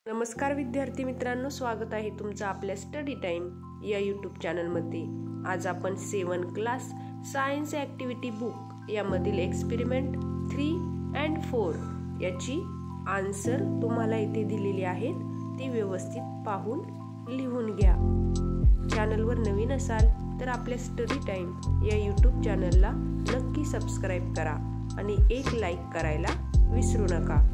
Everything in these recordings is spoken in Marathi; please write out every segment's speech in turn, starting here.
नमस्कार विद्यार्थी मित्रांनो, स्वागत आहे तुमचं आपल्या स्टडी टाइम या यूट्यूब चॅनलमध्ये। आज आपण 7 क्लास सायन्स ॲक्टिव्हिटी बुक यामधील एक्सपेरिमेंट 3 and 4 याची आन्सर तुम्हाला इथे दिलेली आहेत, ती व्यवस्थित पाहून लिहून घ्या। चॅनलवर नवीन असाल तर आपल्या स्टडी टाइम या यूट्यूब चॅनलला नक्की सबस्क्राइब करा आणि एक लाईक करायला विसरू नका।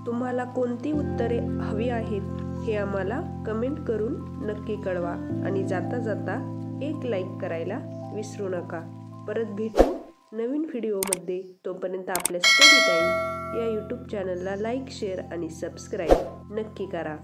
तुम्हाला कोणती उत्तरे हवी आहेत हे आम्हाला कमेंट करून नक्की कळवा आणि जाता जाता एक लाईक करायला विसरू नका। परत भेटू नवीन व्हिडिओमध्ये। तोपर्यंत आपल्या स्टडी टाइम या यूट्यूब चॅनलला लाईक, शेअर आणि सबस्क्राइब नक्की करा।